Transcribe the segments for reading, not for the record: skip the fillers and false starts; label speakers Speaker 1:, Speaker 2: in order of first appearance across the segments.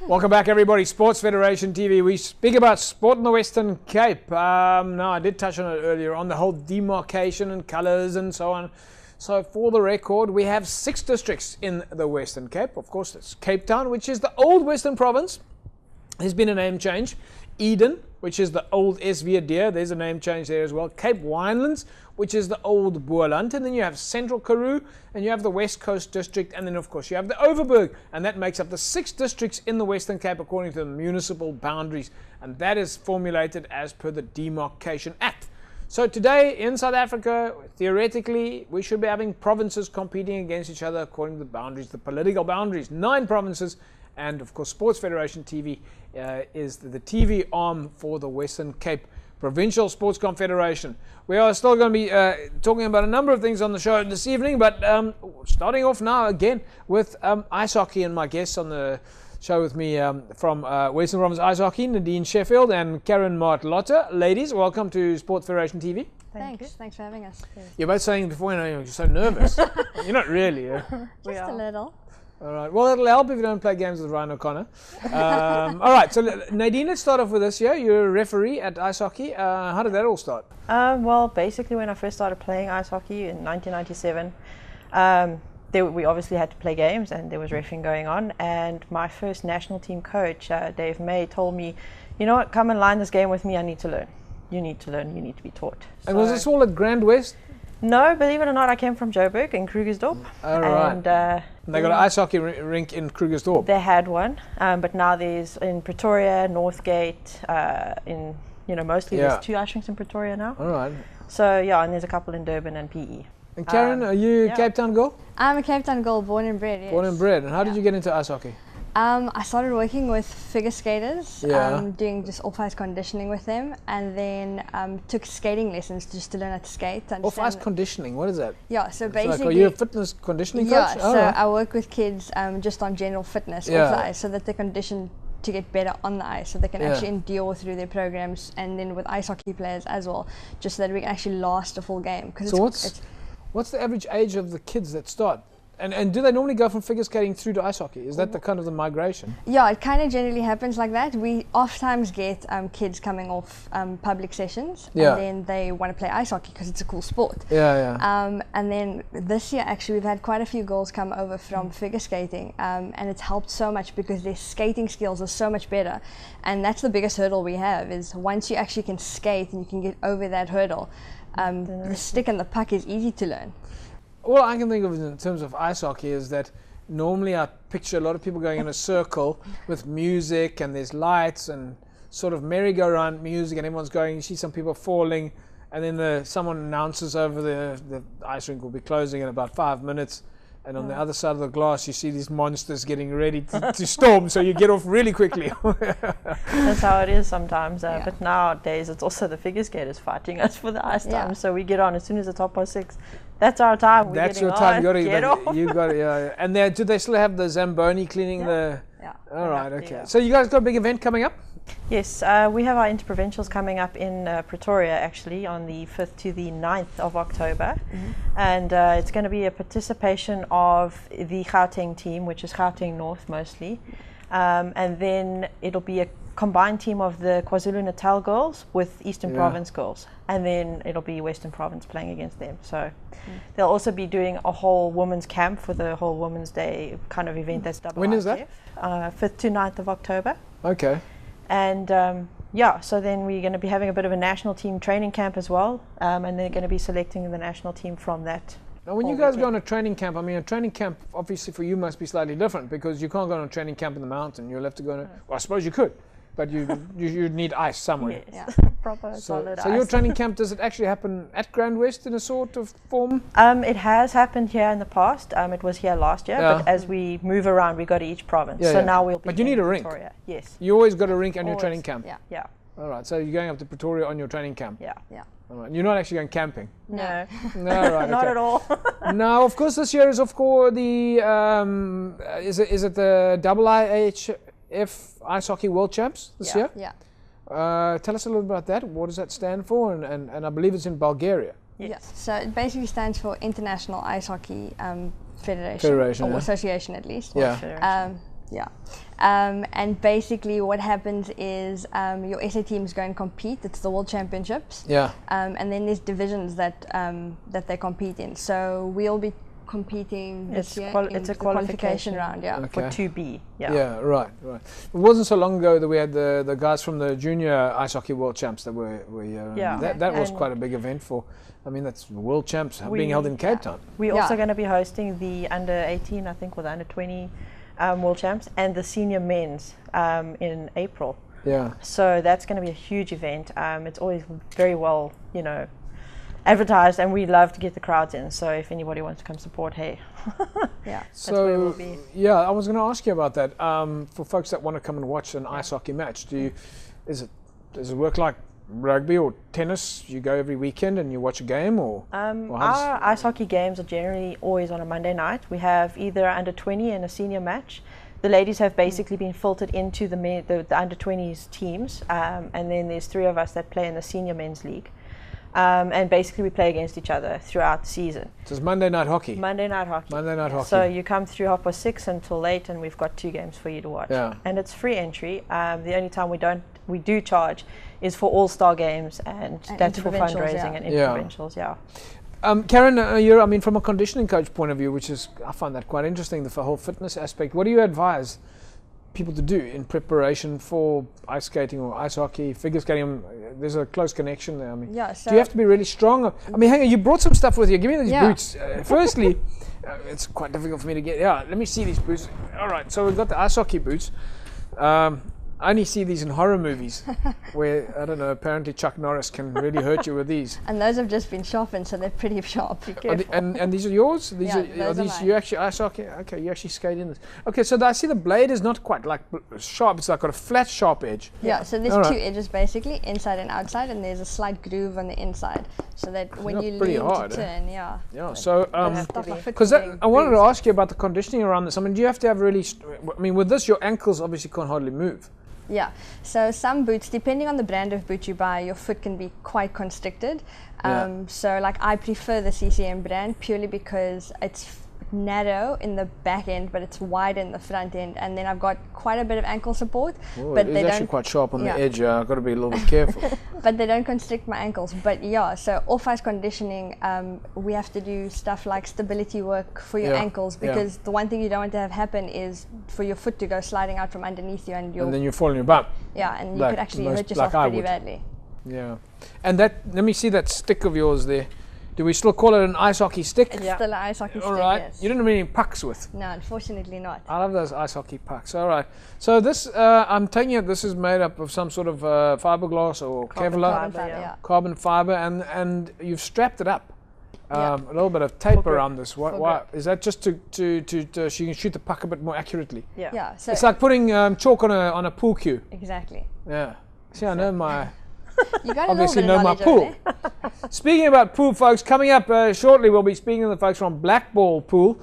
Speaker 1: Welcome back, everybody. Sports Federation TV. We speak about sport in the Western Cape. Now, I did touch on it earlier on the whole demarcation and colours and so on. So, for the record, we have 6 districts in the Western Cape. Of course, it's Cape Town, which is the old Western Province. There's been a name change. Eden, which is the old Esviadeer, there's a name change there as well. Cape Winelands, which is the old Boerland, and then you have Central Karoo, and you have the West Coast District, and then of course you have the Overberg, and that makes up the 6 districts in the Western Cape according to the municipal boundaries, and that is formulated as per the Demarcation Act. So today in South Africa, theoretically, we should be having provinces competing against each other according to the boundaries, the political boundaries, 9 provinces. And of course, Sports Federation TV is the TV arm for the Western Cape Provincial Sports Confederation. We are still going to be talking about a number of things on the show this evening, but starting off now again with ice hockey, and my guests on the show with me from Western Province Ice Hockey, Nadine Sheffield and Caryn Maart. Ladies, welcome to Sports Federation TV.
Speaker 2: Thanks for having us.
Speaker 1: You're both saying before, you're so nervous. You're not really.
Speaker 2: Just a little.
Speaker 1: All right. Well, it'll help if you don't play games with Ryan O'Connor. All right. So, Nadine, let's start off with this year. You're a referee at ice hockey. How did that all start?
Speaker 3: Well, basically, when I first started playing ice hockey in 1997, we obviously had to play games, and there was refereeing going on. And my first national team coach, Dave May, told me, "You know what? Come and line this game with me. I need to learn. You need to learn. You need to be taught."
Speaker 1: And was this all at Grand West?
Speaker 3: No, believe it or not, I came from Joburg in Krugersdorp.
Speaker 1: All right.
Speaker 3: And
Speaker 1: they got an ice hockey rink in Krugersdorp.
Speaker 3: They had one, but now there's in Pretoria, Northgate, mostly there's 2 ice rinks in Pretoria now.
Speaker 1: All right.
Speaker 3: So yeah, and there's a couple in Durban and PE.
Speaker 1: And Caryn, are you a Cape Town girl?
Speaker 2: I'm a Cape Town girl, born and bred, yes.
Speaker 1: Born and bred. And how did you get into ice hockey?
Speaker 2: I started working with figure skaters, doing just off-ice conditioning with them, and then took skating lessons just to learn how to skate.
Speaker 1: Off-ice conditioning, what is that?
Speaker 2: Yeah, so
Speaker 1: It's
Speaker 2: basically...
Speaker 1: are you a fitness conditioning coach?
Speaker 2: Yeah, so I work with kids just on general fitness off the ice, so that they're conditioned to get better on the ice, so they can actually endure through their programs, and then with ice hockey players as well, just so that we can actually last a full game.
Speaker 1: So what's the average age of the kids that start? And do they normally go from figure skating through to ice hockey? Is that the kind of the migration?
Speaker 2: Yeah, it kind of generally happens like that. We oftentimes get kids coming off public sessions, and then they want to play ice hockey because it's a cool sport. And then this year, actually, we've had quite a few girls come over from figure skating, and it's helped so much because their skating skills are so much better. And that's the biggest hurdle we have, is once you actually can skate and you can get over that hurdle, the stick and the puck is easy to learn.
Speaker 1: All I can think of in terms of ice hockey is that normally I picture a lot of people going in a circle with music, and there's lights and sort of merry-go-round music, and everyone's going, you see some people falling, and then someone announces over the ice rink will be closing in about 5 minutes, and on the other side of the glass you see these monsters getting ready to storm, so you get off really quickly.
Speaker 3: That's how it is sometimes, but nowadays it's also the figure skaters fighting us for the ice time, so we get on as soon as the top are 6. That's our time.
Speaker 1: That's your time. You got it. And do they still have the Zamboni cleaning the?
Speaker 3: Yeah.
Speaker 1: All right. Okay. So you guys got a big event coming up?
Speaker 3: Yes, we have our interprovincials coming up in Pretoria, actually, on the 5th to the 9th of October, and it's going to be a participation of the Gauteng team, which is Gauteng North mostly, and then it'll be a combined team of the KwaZulu-Natal girls with Eastern Province girls, and then it'll be Western Province playing against them. So they'll also be doing a whole women's camp for the whole Women's Day kind of event. That's double.
Speaker 1: When is that?
Speaker 3: 5th to 9th of October.
Speaker 1: Okay.
Speaker 3: And so then we're going to be having a bit of a national team training camp as well, and they're going to be selecting the national team from that.
Speaker 1: Now, when you guys go on a training camp, I mean, a training camp obviously for you must be slightly different, because you can't go on a training camp in the mountain. You'll have to go on well, I suppose you could, but you need ice somewhere.
Speaker 3: Yes. Proper solid ice.
Speaker 1: So your training camp, does it actually happen at Grand West in a sort of form?
Speaker 3: It has happened here in the past. It was here last year, but as we move around, we go to each province. Now we'll be.
Speaker 1: But you need a rink.
Speaker 3: Pretoria. Yes.
Speaker 1: You always got a rink and your training camp.
Speaker 3: Yeah.
Speaker 1: All right. So you're going up to Pretoria on your training camp.
Speaker 3: Yeah.
Speaker 1: All right. You're not actually going camping.
Speaker 3: No.
Speaker 1: No, right.
Speaker 3: Not at all.
Speaker 1: Now, of course, this year is the is it the IIHF Ice Hockey World Champs this year?
Speaker 2: Yeah.
Speaker 1: Tell us a little about that. What does that stand for? And I believe it's in Bulgaria.
Speaker 2: Yes. So it basically stands for International Ice Hockey Federation or Association, at least.
Speaker 1: Yeah.
Speaker 2: Yeah. And basically what happens is your SA teams go and compete. It's the World Championships.
Speaker 1: Yeah.
Speaker 2: And then there's divisions that they compete in. So we'll be competing this year in
Speaker 3: it's a
Speaker 2: the qualification round,
Speaker 3: for 2B.
Speaker 1: Yeah, right. It wasn't so long ago that we had the guys from the junior ice hockey world champs that were here. That was quite a big event for. I mean, that's world champs being held in Cape Town.
Speaker 3: We're also going to be hosting the under 18, I think, or the under 20 world champs, and the senior men's in April.
Speaker 1: Yeah.
Speaker 3: So that's going to be a huge event. It's always very well, advertised, and we love to get the crowds in. So if anybody wants to come support, hey. That's where we'll be.
Speaker 1: Yeah, I was going to ask you about that. For folks that want to come and watch an ice hockey match, does it work like rugby or tennis? You go every weekend and you watch a game, or
Speaker 3: our ice hockey games are generally always on a Monday night. We have either under 20 and a senior match. The ladies have basically been filtered into the under 20s teams, and then there's 3 of us that play in the senior men's league. And basically we play against each other throughout the season.
Speaker 1: So it's Monday night hockey?
Speaker 3: Monday night hockey.
Speaker 1: Monday night hockey.
Speaker 3: So you come through 6:30 until late, and we've got 2 games for you to watch.
Speaker 1: Yeah.
Speaker 3: And it's free entry. The only time we do charge is for all-star games, and that's for fundraising and interprovincials.
Speaker 1: Caryn, from a conditioning coach point of view, I find that quite interesting, the whole fitness aspect. What do you advise people to do in preparation for ice skating or ice hockey, figure skating? There's a close connection there.
Speaker 2: So
Speaker 1: do you have to be really strong? Hang on, you brought some stuff with you. Give me these boots. Firstly, it's quite difficult for me to get. Let me see these boots. All right, so we've got the ice hockey boots. I only see these in horror movies where, I don't know, apparently Chuck Norris can really hurt you with these.
Speaker 2: And those have just been sharpened, so they're pretty sharp.
Speaker 1: And these are yours? These are these you actually ice hockey? Okay, you actually skate in this. Okay, so I see the blade is not quite like sharp. It's like got a flat, sharp edge.
Speaker 2: Yeah, so there's 2 edges basically, inside and outside, and there's a slight groove on the inside, so that when you lean to turn,
Speaker 1: so because I wanted to ask you about the conditioning around this. Do you have to have really? With this, your ankles obviously can't hardly move.
Speaker 2: Yeah, so some boots, depending on the brand of boot you buy, your foot can be quite constricted. So like I prefer the CCM brand purely because it's narrow in the back end, but it's wide in the front end, and then I've got quite a bit of ankle support.
Speaker 1: But it's actually quite sharp on the edge. I've got to be a little bit careful.
Speaker 2: But they don't constrict my ankles. But so off-ice conditioning, we have to do stuff like stability work for your ankles, because the one thing you don't want to have happen is for your foot to go sliding out from underneath you, and then
Speaker 1: you fall on your bum.
Speaker 2: Yeah, and you could actually hurt yourself pretty badly.
Speaker 1: Yeah, and let me see that stick of yours there. Do we still call it an ice hockey stick?
Speaker 2: It's still an ice hockey stick,
Speaker 1: right.
Speaker 2: Yes.
Speaker 1: You don't have any pucks with?
Speaker 2: No, unfortunately not.
Speaker 1: I love those ice hockey pucks. All right. So this, I'm taking it, this is made up of some sort of fiberglass or Kevlar. Carbon fiber, and you've strapped it up. A little bit of tape around this. Why is that? Just so you can shoot the puck a bit more accurately?
Speaker 2: Yeah. So
Speaker 1: it's like putting chalk on a pool cue.
Speaker 2: Exactly.
Speaker 1: Yeah. See, I know my...
Speaker 2: You got
Speaker 1: obviously know my pool. Speaking about pool, folks, coming up shortly we'll be speaking to the folks from Blackball Pool,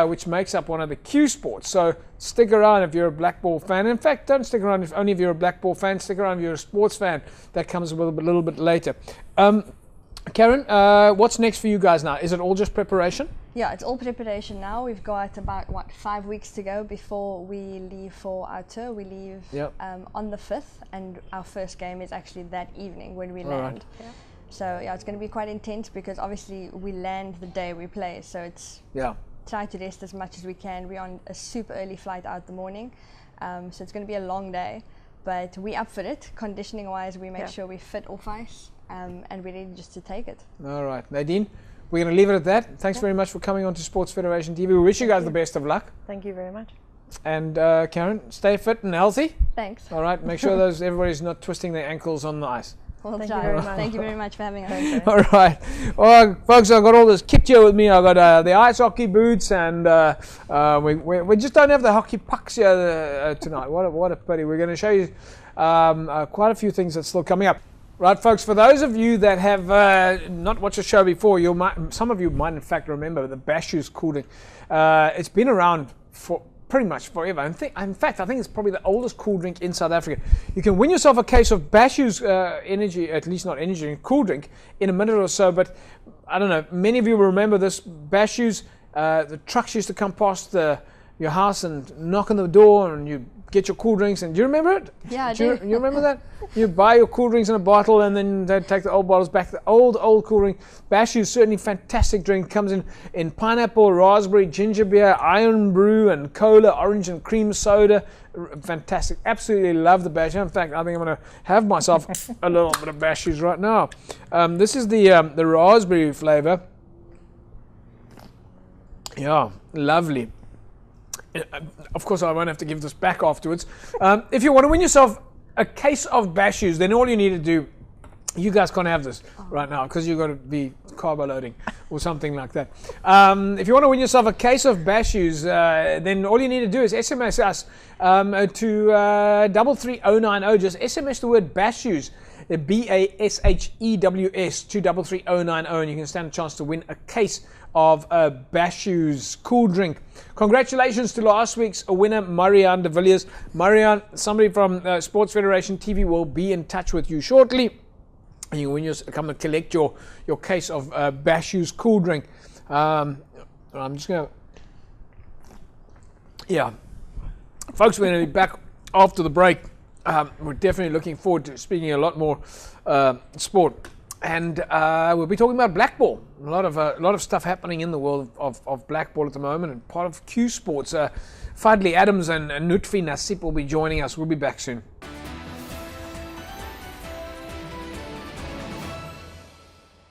Speaker 1: which makes up one of the Q sports. So stick around if you're a Blackball fan. In fact, don't stick around only if you're a Blackball fan. Stick around if you're a sports fan. That comes a little bit later. Caryn, what's next for you guys now? Is it all just preparation?
Speaker 2: Yeah, it's all preparation now. We've got about 5 weeks to go before we leave for our tour. We leave on the 5th, and our first game is actually that evening when we land. Right. So it's going to be quite intense, because obviously we land the day we play. So it's try to rest as much as we can. We're on a super early flight out the morning, so it's going to be a long day. But we're up for it. Conditioning wise, we make sure we fit off ice, and we're ready just to take it.
Speaker 1: All right, Nadine. We're going to leave it at that. Thanks very much for coming on to Sports Federation TV. We wish you guys the best of luck.
Speaker 3: Thank you very much.
Speaker 1: And Caryn, stay fit and healthy.
Speaker 2: Thanks.
Speaker 1: All right, make sure everybody's not twisting their ankles on the ice.
Speaker 2: Well, thank you very much. Thank you very much for having us.
Speaker 1: All right. Well, folks, I've got all this kit here with me. I've got the ice hockey boots, and we just don't have the hockey pucks here tonight. What a pity. We're going to show you quite a few things that's still coming up. Right, folks, for those of you that have not watched the show before, some of you might in fact remember the Bash Shoes cooling. It's been around for pretty much forever. In fact, I think it's probably the oldest cool drink in South Africa. You can win yourself a case of Bash Shoes energy, at least not energy, cool drink in a minute or so. But I don't know, many of you will remember this Bash Shoes. The trucks used to come past the your house and knock on the door and you get your cool drinks. And do you remember it?
Speaker 2: Yeah, I do.
Speaker 1: You remember that? You buy your cool drinks in a bottle and then they take the old bottles back. The old cool drink. Bashu is certainly a fantastic drink. Comes in pineapple, raspberry, ginger beer, iron brew and cola, orange and cream soda. Fantastic. Absolutely love the Bashu. In fact, I think I'm going to have myself a little bit of Bashus right now. This is the raspberry flavor. Yeah, lovely. Of course, I won't have to give this back afterwards. If you want to win yourself a case of Bashus, then all you need to do, you guys can't have this right now because you've got to be carbo loading or something like that. If you want to win yourself a case of Bashus, then all you need to do is SMS us to 33090. Just SMS the word Bashus, BASHEWS, to 33090, and you can stand a chance to win a case of Bashus cool drink. Congratulations to last week's winner, Marianne de Villiers. Marianne, somebody from Sports Federation TV will be in touch with you shortly. And you can come and collect your case of Bashus cool drink. I'm just going to... Yeah. Folks, we're going to be back after the break. We're definitely looking forward to speaking a lot more sport. And we'll be talking about blackball. A lot of stuff happening in the world of blackball at the moment, and part of Q Sports. Fadli Adams and Nutfi Nasip will be joining us. We'll be back soon.